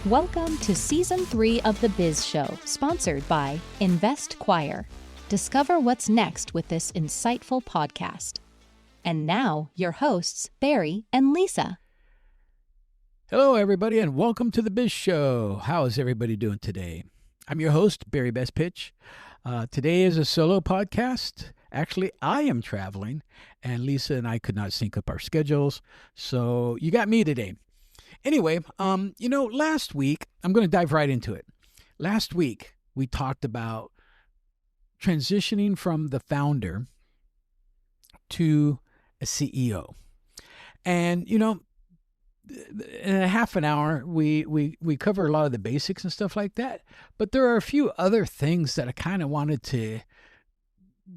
Welcome to Season 3 of The Biz Show, sponsored by Invest Choir. Discover what's next with this insightful podcast. And now, your hosts, Barry and Lisa. Hello, everybody, and welcome to The Biz Show. How is everybody doing today? I'm your host, Barry Bestpitch. Today is a solo podcast. Actually, I am traveling, and Lisa and I could not sync up our schedules, so you got me today. Anyway, last week, I'm going to dive right into it. Last week, we talked about transitioning from the founder to a CEO. And, in a half an hour, we cover a lot of the basics and stuff like that. But there are a few other things that I kind of wanted to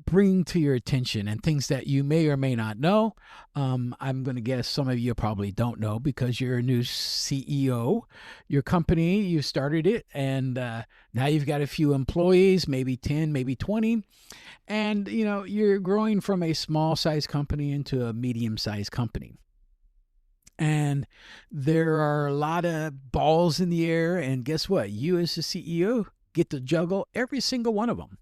bring to your attention and things that you may or may not know. I'm going to guess some of you probably don't know because you're a new CEO. Your company, you started it, and now you've got a few employees, maybe 10, maybe 20. And, you're growing from a small-sized company into a medium-sized company. And there are a lot of balls in the air, and guess what? You as the CEO get to juggle every single one of them.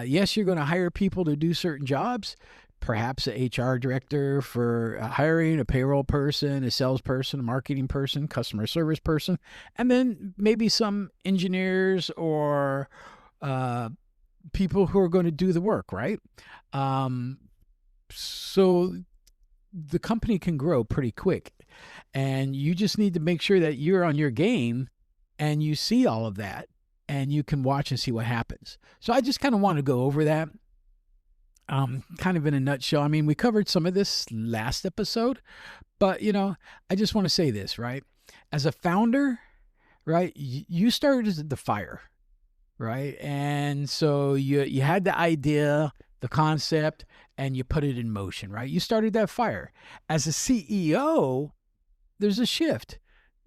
Yes, you're going to hire people to do certain jobs, perhaps an HR director for hiring, a payroll person, a salesperson, a marketing person, customer service person, and then maybe some engineers or people who are going to do the work, right? So the company can grow pretty quick, and you just need to make sure that you're on your game and you see all of that. And you can watch and see what happens. So I just kind of want to go over that kind of in a nutshell. I mean, we covered some of this last episode, but, I just want to say this, right? As a founder, right, you started the fire, right? And so you had the idea, the concept, and you put it in motion, right? You started that fire. As a CEO, there's a shift.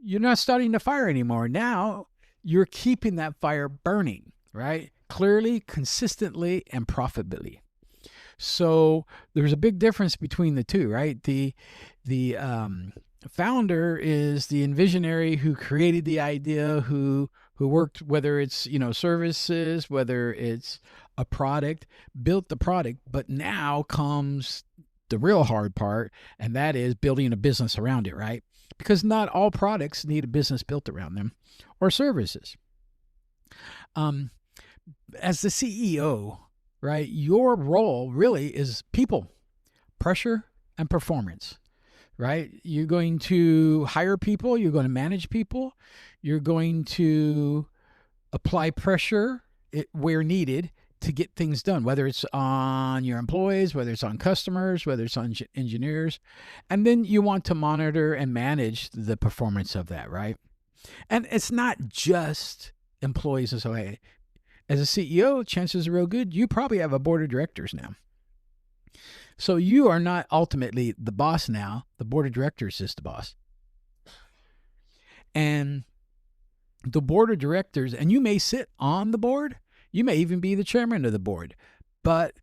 You're not starting the fire anymore. Now, you're keeping that fire burning, right? Clearly, consistently, and profitably. So there's a big difference between the two, right? The founder is the envisionary who created the idea, who worked, whether it's, services, whether it's a product, built the product. But now comes the real hard part, and that is building a business around it, right? Because not all products need a business built around them or services. As the CEO, right, your role really is people, pressure, and performance, right? You're going to hire people. You're going to manage people. You're going to apply pressure where needed to get things done, whether it's on your employees, whether it's on customers, whether it's on engineers. And then you want to monitor and manage the performance of that, right? And it's not just employees. And so, hey, as a CEO, chances are real good, you probably have a board of directors now. So you are not ultimately the boss now. The board of directors is the boss. And the board of directors, and you may sit on the board, you may even be the chairman of the board. But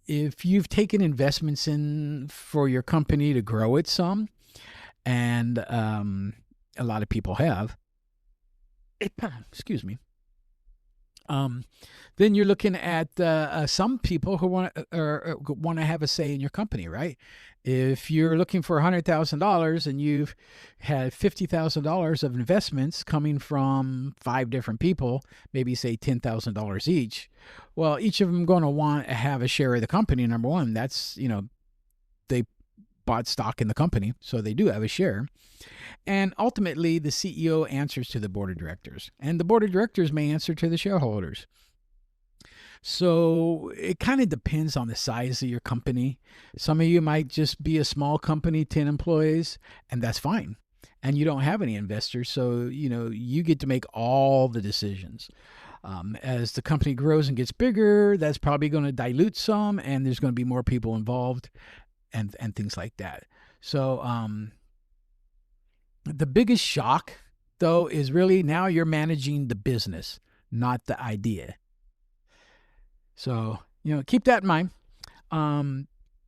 if you've taken investments in for your company to grow it some, and a lot of people have, excuse me, then you're looking at some people who want to have a say in your company, right? If you're looking for $100,000 and you've had $50,000 of investments coming from 5 different people, maybe say $10,000 each, well, each of them going to want to have a share of the company. Number one, that's, they bought stock in the company, so they do have a share. And ultimately, the CEO answers to the board of directors, and the board of directors may answer to the shareholders. So it kind of depends on the size of your company. Some of you might just be a small company, 10 employees, and that's fine. And you don't have any investors, so you get to make all the decisions. As the company grows and gets bigger, that's probably going to dilute some, and there's going to be more people involved, and things like that. So the biggest shock, though, is really now you're managing the business, not the idea. So, keep that in mind.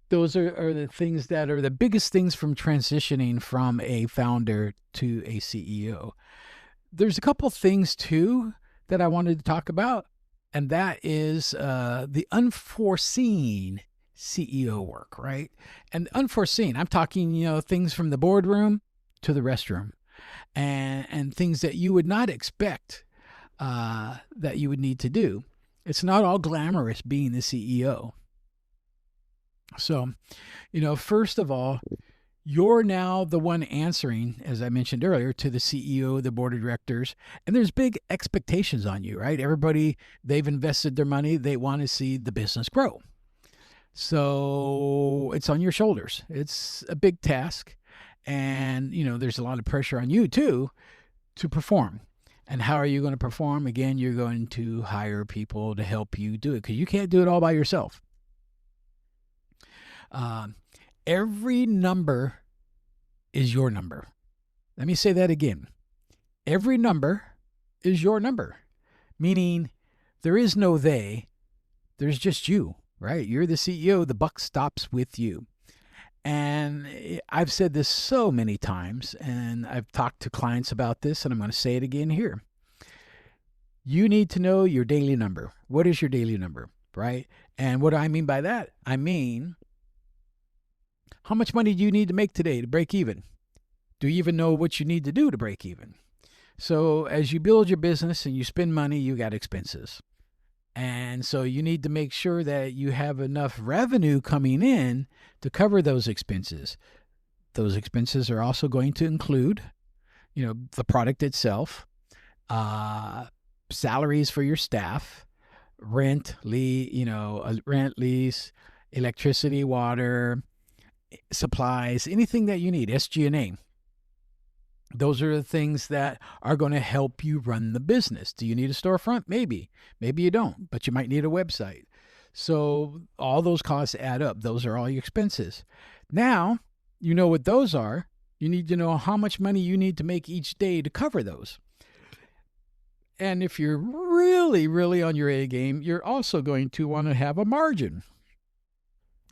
Those are the things that are the biggest things from transitioning from a founder to a CEO. there's a couple things too that I wanted to talk about, and that is the unforeseen CEO work, right? And unforeseen, I'm talking, things from the boardroom to the restroom, and things that you would not expect that you would need to do. It's not all glamorous being the CEO. So, first of all, you're now the one answering, as I mentioned earlier, to the CEO, the board of directors, and there's big expectations on you, right? Everybody, they've invested their money. They want to see the business grow. So it's on your shoulders. It's a big task. And, there's a lot of pressure on you too to perform. And how are you going to perform? Again, you're going to hire people to help you do it because you can't do it all by yourself. Every number is your number. Let me say that again. Every number is your number, meaning there is no they, there's just you, right? You're the CEO. The buck stops with you. And I've said this so many times, and I've talked to clients about this, and I'm going to say it again here. You need to know your daily number. What is your daily number, right? And what do I mean by that? I mean, how much money do you need to make today to break even? Do you even know what you need to do to break even? So as you build your business and you spend money, you got expenses. And so you need to make sure that you have enough revenue coming in to cover those expenses. Those expenses are also going to include, the product itself, salaries for your staff, rent, lease, electricity, water, supplies, anything that you need, SG&A. Those are the things that are going to help you run the business. Do you need a storefront? Maybe. Maybe you don't, but you might need a website. So all those costs add up. Those are all your expenses. Now, you know what those are. You need to know how much money you need to make each day to cover those. And if you're really, really on your A game, you're also going to want to have a margin.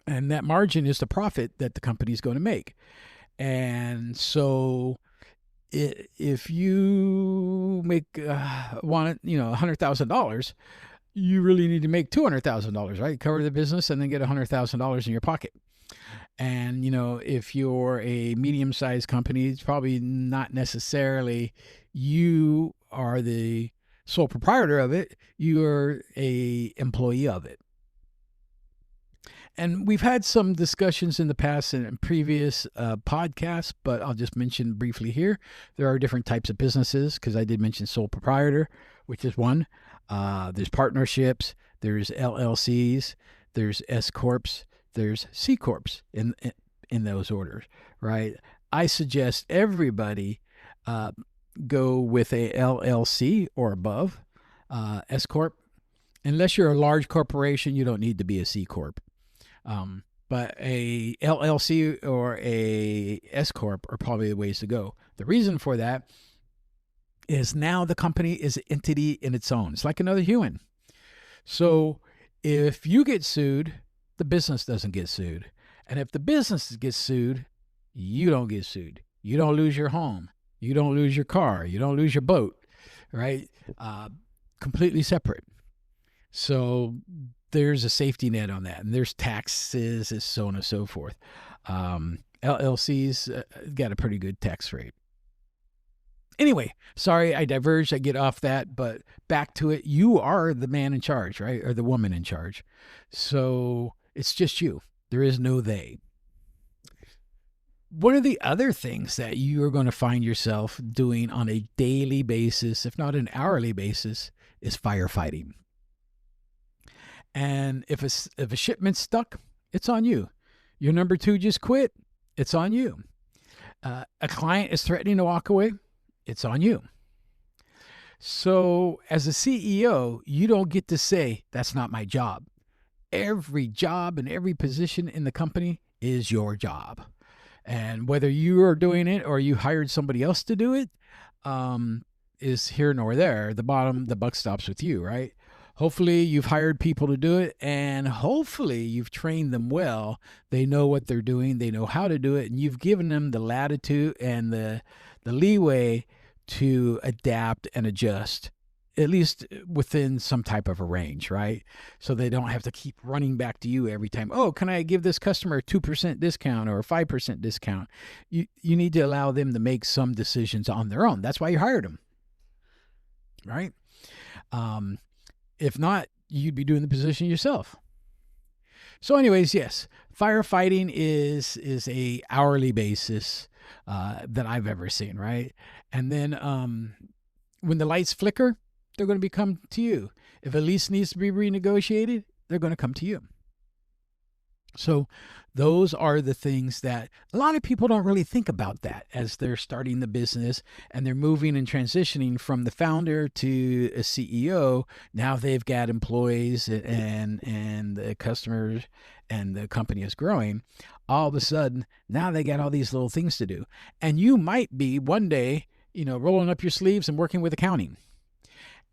And that margin is the profit that the company is going to make. And so if you make $100,000, you really need to make $200,000, right? Cover the business and then get $100,000 in your pocket. And if you're a medium-sized company, it's probably not necessarily you are the sole proprietor of it. You're a employee of it. And we've had some discussions in the past and in previous podcasts, but I'll just mention briefly here. There are different types of businesses because I did mention sole proprietor, which is one. There's partnerships, there's LLCs, there's S Corps, there's C Corps in those orders, right? I suggest everybody go with a LLC or above, S Corp. Unless you're a large corporation, you don't need to be a C Corp. But a LLC or a S Corp are probably the ways to go. The reason for that is now the company is an entity in its own. It's like another human. So if you get sued, the business doesn't get sued. And if the business gets sued, you don't get sued. You don't lose your home. You don't lose your car. You don't lose your boat, right? Completely separate. So there's a safety net on that, and there's taxes and so on and so forth. LLCs got a pretty good tax rate. Anyway, sorry, I diverged. I get off that, but back to it. You are the man in charge, right? Or the woman in charge. So it's just you. There is no they. One of the other things that you are going to find yourself doing on a daily basis, if not an hourly basis, is firefighting. And if a shipment's stuck, it's on you. Your number two just quit, it's on you. A client is threatening to walk away, it's on you. So as a CEO, you don't get to say, that's not my job. Every job and every position in the company is your job. And whether you are doing it or you hired somebody else to do it, is here nor there. The buck stops with you, right? Hopefully you've hired people to do it, and hopefully you've trained them well. They know what they're doing. They know how to do it, and you've given them the latitude and the leeway to adapt and adjust, at least within some type of a range, right? So they don't have to keep running back to you every time. Oh, can I give this customer a 2% discount or a 5% discount? You need to allow them to make some decisions on their own. That's why you hired them, right? If not, you'd be doing the position yourself. So anyways, yes, firefighting is a hourly basis that I've ever seen, right? And then when the lights flicker, they're going to come to you. If a lease needs to be renegotiated, they're going to come to you. So those are the things that a lot of people don't really think about that as they're starting the business and they're moving and transitioning from the founder to a CEO. Now they've got employees and the customers and the company is growing. All of a sudden, now they got all these little things to do. And you might be one day, rolling up your sleeves and working with accounting.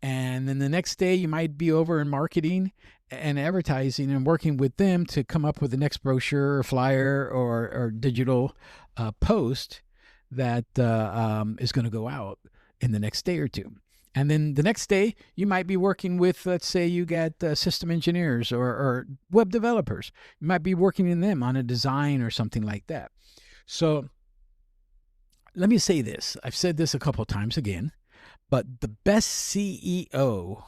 And then the next day you might be over in marketing and advertising and working with them to come up with the next brochure or flyer or digital post that is going to go out in the next day or two. And then the next day you might be working with, let's say you got system engineers or web developers. You might be working in them on a design or something like that. So let me say this. I've said this a couple of times again. But the best CEO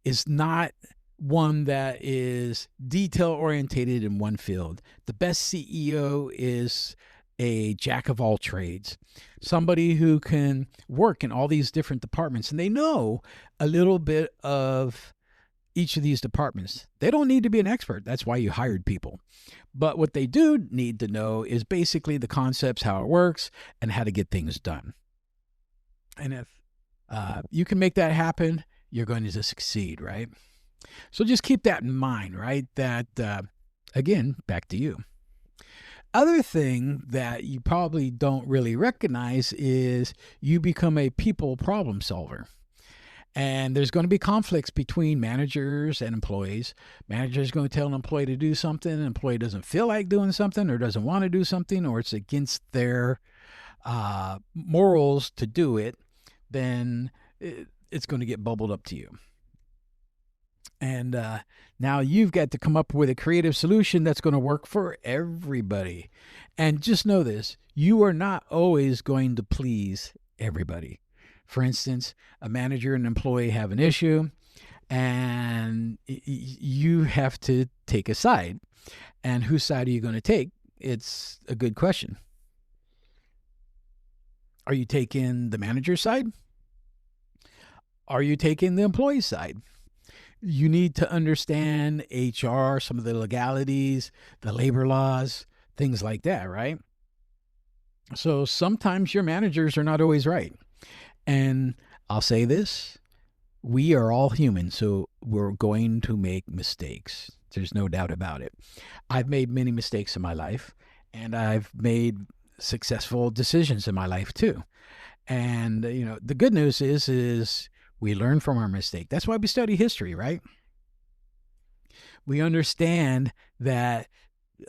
is not one that is detail-orientated in one field. The best CEO is a jack of all trades, somebody who can work in all these different departments, and they know a little bit of each of these departments. They don't need to be an expert. That's why you hired people. But what they do need to know is basically the concepts, how it works, and how to get things done. And if you can make that happen, you're going to succeed, right? So just keep that in mind, right? That, again, back to you. Other thing that you probably don't really recognize is you become a people problem solver. And there's going to be conflicts between managers and employees. Manager's going to tell an employee to do something, an employee doesn't feel like doing something or doesn't want to do something, or it's against their morals to do it. Then it's going to get bubbled up to you. And now you've got to come up with a creative solution that's going to work for everybody. And just know this, you are not always going to please everybody. For instance, a manager and an employee have an issue, and you have to take a side. And whose side are you going to take? It's a good question. Are you taking the manager's side? Are you taking the employee's side? You need to understand HR, some of the legalities, the labor laws, things like that, right? So sometimes your managers are not always right. And I'll say this, we are all human, so we're going to make mistakes. There's no doubt about it. I've made many mistakes in my life, and I've made successful decisions in my life too. And the good news is we learn from our mistake. That's why we study history, right? We understand that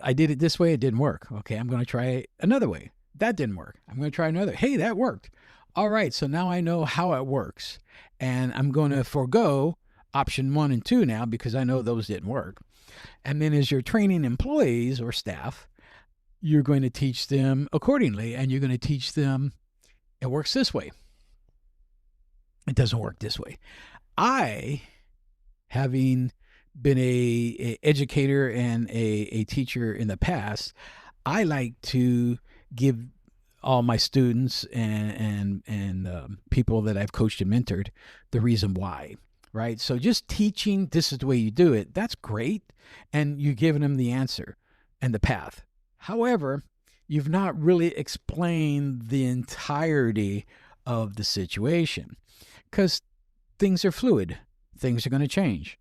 I did it this way, it didn't work. Okay, I'm going to try another way. That didn't work. I'm going to try another. Hey, that worked. All right, so now I know how it works. And I'm going to forego option 1 and 2 now because I know those didn't work. And then as you're training employees or staff, you're going to teach them accordingly, and you're going to teach them it works this way. It doesn't work this way. I, having been a educator and a teacher in the past, I like to give all my students and people that I've coached and mentored the reason why, right? So just teaching this is the way you do it, that's great. And you're giving them the answer and the path. However, you've not really explained the entirety of the situation because things are fluid. Things are going to change.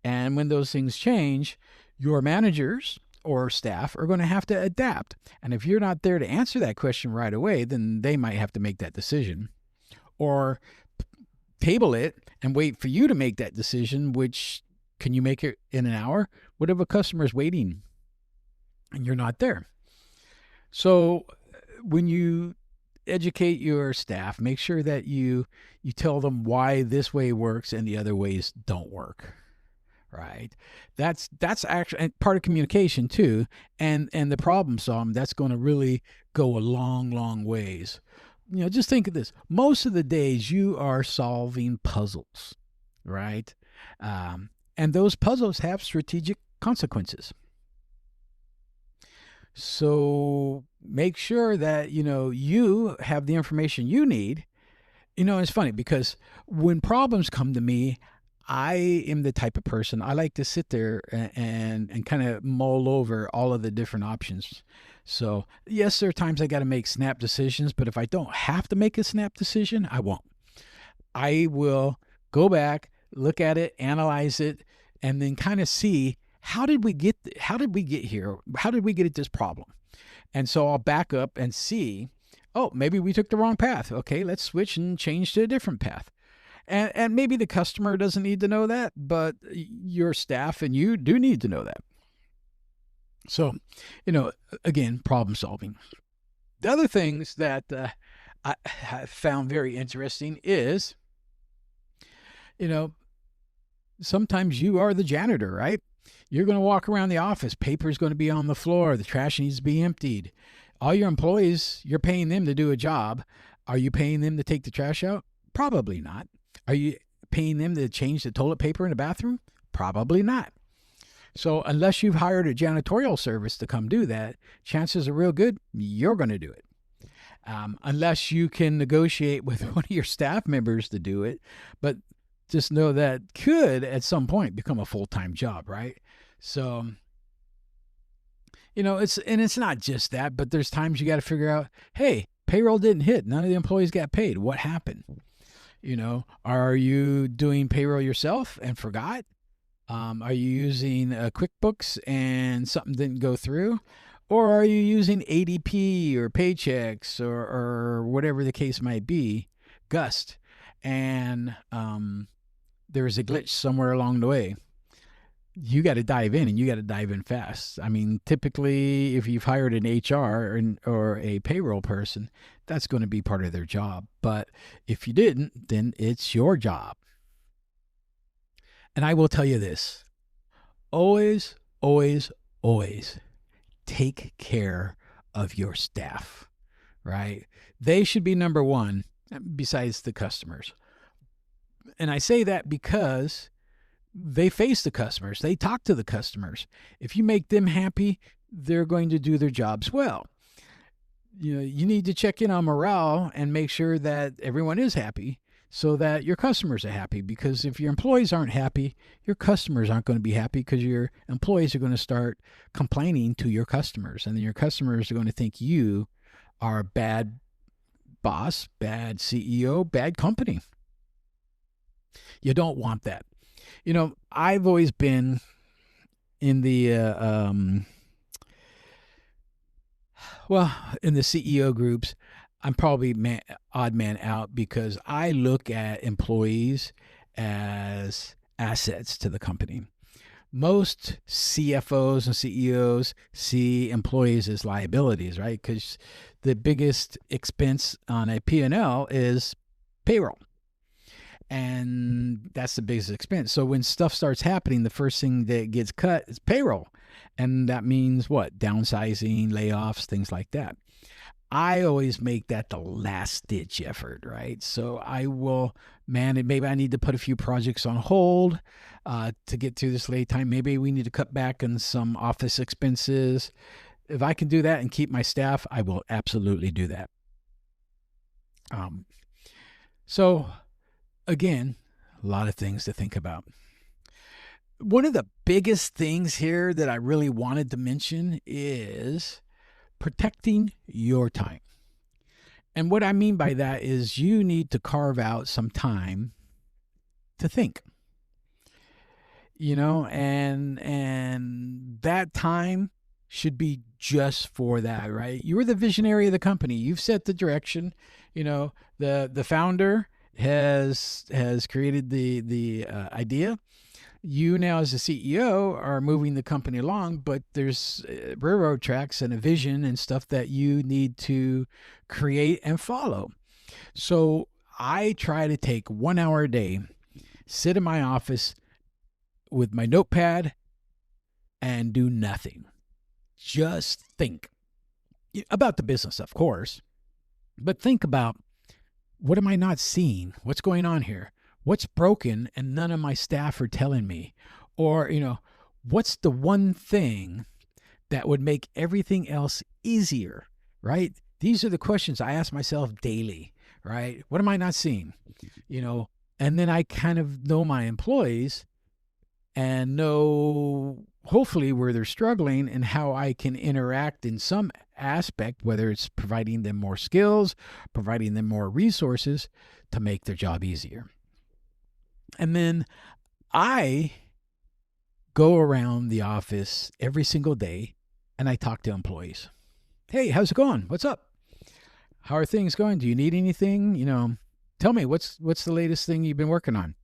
And when those things change, your managers or staff are going to have to adapt. And if you're not there to answer that question right away, then they might have to make that decision or table it and wait for you to make that decision, which can you make it in an hour? What if a customer is waiting and you're not there? So when you educate your staff. Make sure that you tell them why this way works and the other ways don't work. Right. That's actually part of communication too, and the problem solving. That's going to really go a long ways. Just think of this. Most of the days you are solving puzzles, right? And those puzzles have strategic consequences. So make sure that you have the information you need. It's funny because when problems come to me, I am the type of person, I like to sit there and kind of mull over all of the different options. So yes, there are times I got to make snap decisions, but if I don't have to make a snap decision, I won't. I will go back, look at it, analyze it, and then kind of see how did we get here? How did we get at this problem? And so I'll back up and see, oh, maybe we took the wrong path. Okay, let's switch and change to a different path. And maybe the customer doesn't need to know that, but your staff and you do need to know that. So, again, problem solving. The other things that I have found very interesting is, sometimes you are the janitor, right? You're going to walk around the office. Paper's going to be on the floor. The trash needs to be emptied. All your employees, you're paying them to do a job. Are you paying them to take the trash out? Probably not. Are you paying them to change the toilet paper in the bathroom? Probably not. So unless you've hired a janitorial service to come do that, chances are real good you're going to do it. Unless you can negotiate with one of your staff members to do it. But just know that could at some point become a full-time job, right? So, it's not just that, but there's times you got to figure out, hey, payroll didn't hit. None of the employees got paid. What happened? Are you doing payroll yourself and forgot? Are you using QuickBooks and something didn't go through? Or are you using ADP or Paychex or whatever the case might be, Gust, and there was a glitch somewhere along the way? You got to dive in, and you got to dive in fast. I mean, typically, if you've hired an HR or a payroll person, that's going to be part of their job. But if you didn't, then it's your job. And I will tell you this, always, always, always take care of your staff, right? They should be number one besides the customers. And I say that because they face the customers. They talk to the customers. If you make them happy, they're going to do their jobs well. You need to check in on morale and make sure that everyone is happy so that your customers are happy. Because if your employees aren't happy, your customers aren't going to be happy, because your employees are going to start complaining to your customers. And then your customers are going to think you are a bad boss, bad CEO, bad company. You don't want that. I've always been in the in the CEO groups. I'm probably odd man out because I look at employees as assets to the company. Most CFOs and CEOs see employees as liabilities, right? Because the biggest expense on a P&L is payroll. And that's the biggest expense. So when stuff starts happening, the first thing that gets cut is payroll. And that means what? Downsizing, layoffs, things like that. I always make that the last ditch effort, right? So I will, maybe I need to put a few projects on hold to get through this late time. Maybe we need to cut back on some office expenses. If I can do that and keep my staff, I will absolutely do that. So again, a lot of things to think about. One of the biggest things here that I really wanted to mention is protecting your time. And what I mean by that is you need to carve out some time to think. And that time should be just for that, right? You're the visionary of the company. You've set the direction. The founder has created the idea, You now as the CEO are moving the company along, but there's railroad tracks and a vision and stuff that you need to create and follow. So I try to take 1 hour a day, sit in my office with my notepad and do nothing. Just think about the business, of course, but think about, what am I not seeing? What's going on here? What's broken and none of my staff are telling me? Or, what's the one thing that would make everything else easier, right? These are the questions I ask myself daily, right? What am I not seeing? And then I kind of know my employees and know hopefully where they're struggling and how I can interact in some aspect, whether it's providing them more skills, providing them more resources to make their job easier. And then I go around the office every single day and I talk to employees. Hey, how's it going? What's up? How are things going? Do you need anything? Tell me, what's the latest thing you've been working on?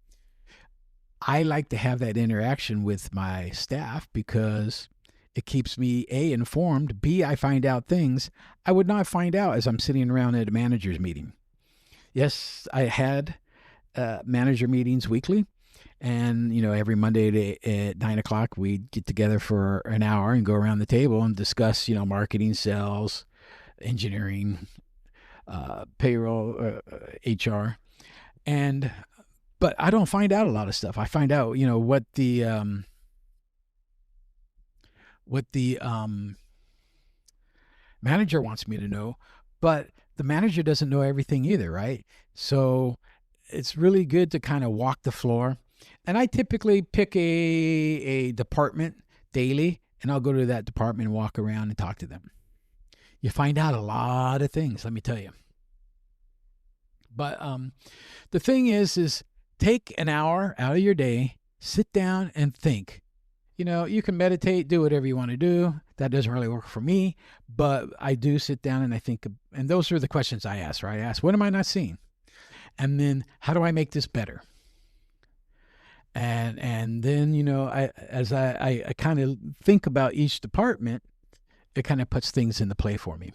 I like to have that interaction with my staff because it keeps me, A, informed, B, I find out things I would not find out as I'm sitting around at a manager's meeting. Yes, I had manager meetings weekly, and every Monday at 9:00 we'd get together for an hour and go around the table and discuss marketing, sales, engineering, payroll, HR, but I don't find out a lot of stuff. I find out what the manager wants me to know, but the manager doesn't know everything either, right? So it's really good to kind of walk the floor. And I typically pick a department daily, and I'll go to that department and walk around and talk to them. You find out a lot of things, let me tell you. But the thing is take an hour out of your day, sit down and think. You can meditate, do whatever you want to do. That doesn't really work for me, but I do sit down and I think, and those are the questions I ask, right? I ask, what am I not seeing? And then how do I make this better? And then, as I kind of think about each department, it kind of puts things into play for me.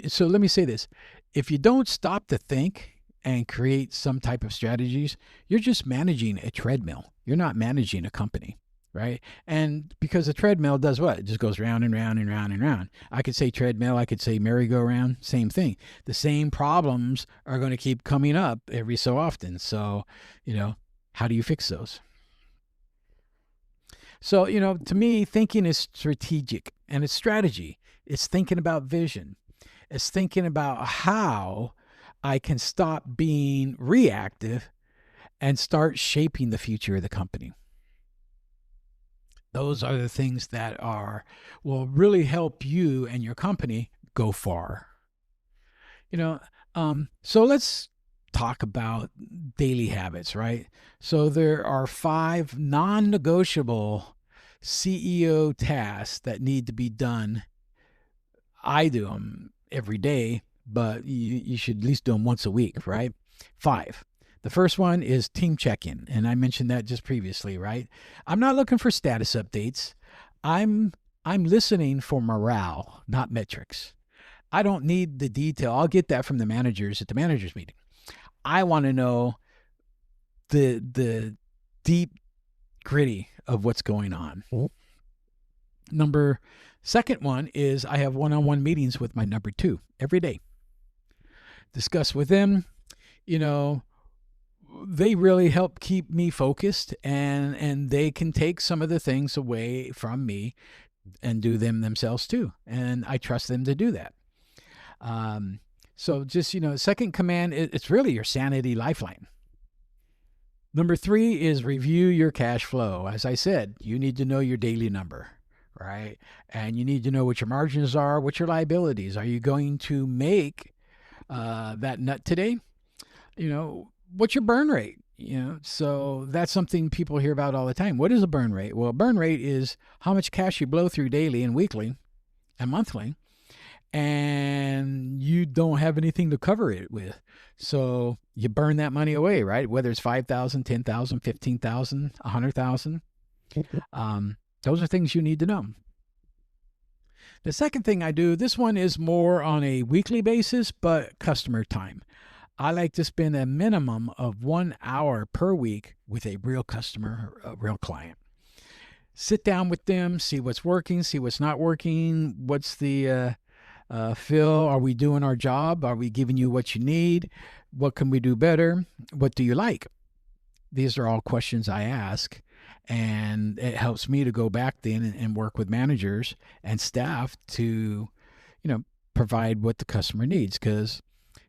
So let me say this. If you don't stop to think and create some type of strategies, you're just managing a treadmill. You're not managing a company, right? And because a treadmill does what? It just goes round and round and round and round. I could say treadmill, I could say merry-go-round, same thing. The same problems are going to keep coming up every so often. So, how do you fix those? So, to me, thinking is strategic and it's strategy. It's thinking about vision. It's thinking about how I can stop being reactive and start shaping the future of the company. Those are the things that will really help you and your company go far. So let's talk about daily habits, right? So there are 5 non-negotiable CEO tasks that need to be done. I do them every day, but you should at least do them once a week, right? 5. The first one is team check-in, and I mentioned that just previously, right? I'm not looking for status updates. I'm listening for morale, not metrics. I don't need the detail. I'll get that from the managers at the managers meeting. I want to know the deep gritty of what's going on. Second one is I have one-on-one meetings with my number 2 every day. Discuss with them, they really help keep me focused, and they can take some of the things away from me and do them themselves too. And I trust them to do that. So just, second command, it's really your sanity lifeline. Number 3 is review your cash flow. As I said, you need to know your daily number, right? And you need to know what your margins are, what your liabilities. Are you going to make that nut today? What's your burn rate? So that's something people hear about all the time. What is a burn rate? Well, a burn rate is how much cash you blow through daily and weekly and monthly. and you don't have anything to cover it with. So you burn that money away, right? Whether it's 5,000, 10,000, 15,000, 100,000. Those are things you need to know. The second thing I do, this one is more on a weekly basis, but customer time. I like to spend a minimum of 1 hour per week with a real customer, a real client. Sit down with them, see what's working, see what's not working, what's the Phil, are we doing our job? Are we giving you what you need? What can we do better? What do you like? These are all questions I ask, and it helps me to go back then and work with managers and staff to, provide what the customer needs, because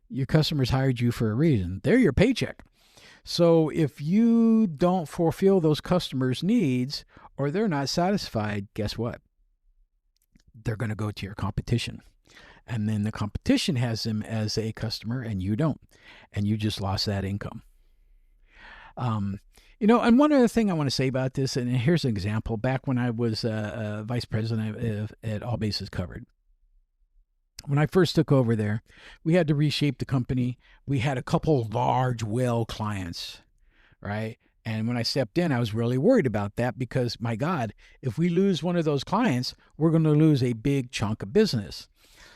your customers hired you for a reason. They're your paycheck. So if you don't fulfill those customers' needs or they're not satisfied, guess what? They're going to go to your competition. And then the competition has them as a customer and you don't. And you just lost that income. And one other thing I want to say about this, and here's an example. Back when I was vice president at All Bases Covered, when I first took over there, we had to reshape the company. We had a couple large whale clients, right? And when I stepped in, I was really worried about that because, my God, if we lose one of those clients, we're going to lose a big chunk of business.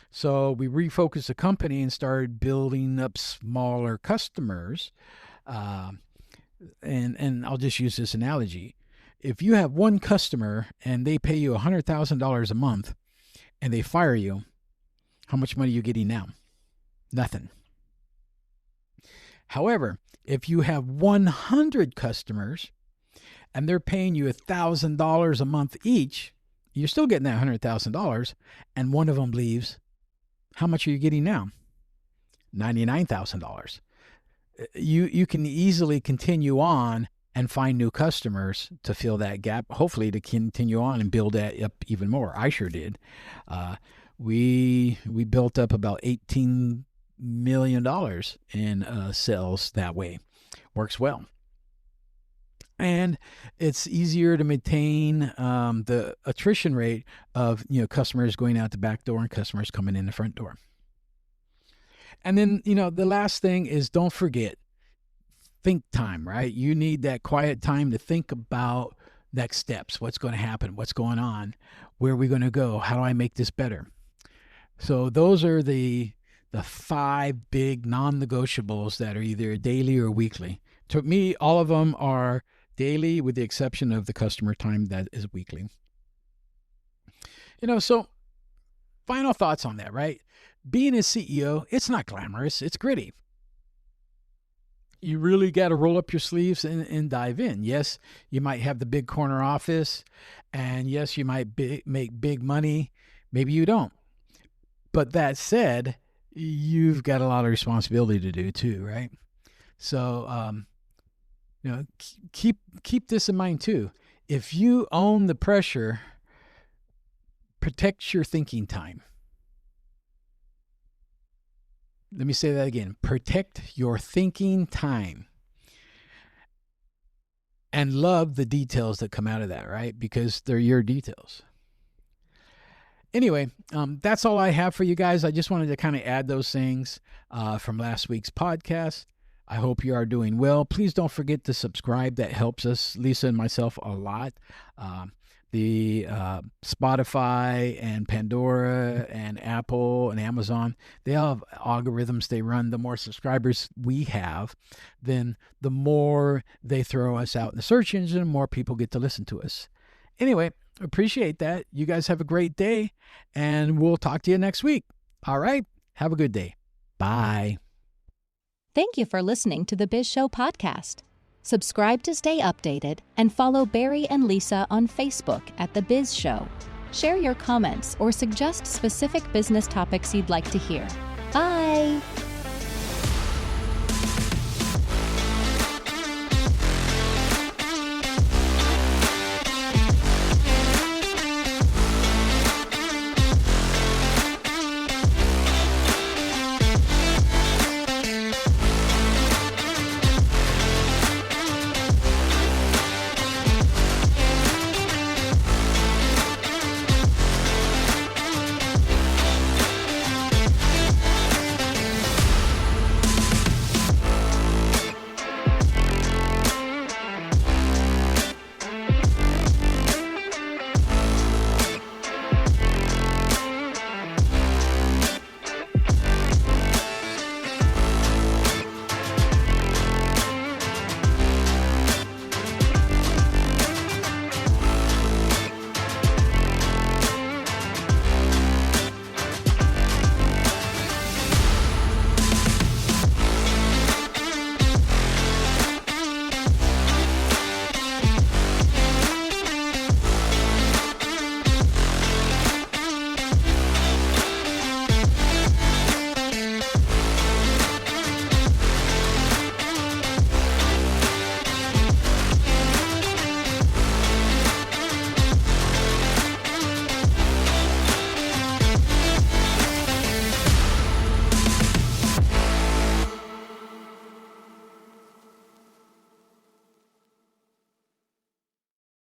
So we refocused the company and started building up smaller customers. And I'll just use this analogy. If you have one customer and they pay you $100,000 a month and they fire you, how much money are you getting now? Nothing. However, if you have 100 customers and they're paying you $1,000 a month each, you're still getting that $100,000, and one of them leaves, how much are you getting now? $99,000. You can easily continue on and find new customers to fill that gap, hopefully to continue on and build that up even more. I sure did. We built up about $18 million in sales that way. Works well. And it's easier to maintain the attrition rate of customers going out the back door and customers coming in the front door. And then, the last thing is, don't forget, think time, right? You need that quiet time to think about next steps. What's going to happen? What's going on? Where are we going to go? How do I make this better? So those are the 5 big non-negotiables that are either daily or weekly. To me, all of them are daily with the exception of the customer time that is weekly. So final thoughts on that, right? Being a CEO, it's not glamorous. It's gritty. You really got to roll up your sleeves and dive in. Yes, you might have the big corner office, and yes, you might make big money. Maybe you don't. But that said, you've got a lot of responsibility to do too, right? So, keep this in mind too. If you own the pressure, protect your thinking time. Let me say that again. Protect your thinking time. And love the details that come out of that, right? Because they're your details. Anyway, that's all I have for you guys. I just wanted to kind of add those things from last week's podcast. I hope you are doing well. Please don't forget to subscribe. That helps us, Lisa and myself, a lot. The Spotify and Pandora and Apple and Amazon, they all have algorithms they run. The more subscribers we have, then the more they throw us out in the search engine, more people get to listen to us. Anyway, appreciate that. You guys have a great day, and we'll talk to you next week. All right? Have a good day. Bye. Thank you for listening to the Biz Show podcast. Subscribe to stay updated and follow Barry and Lisa on Facebook at The Biz Show. Share your comments or suggest specific business topics you'd like to hear. Bye!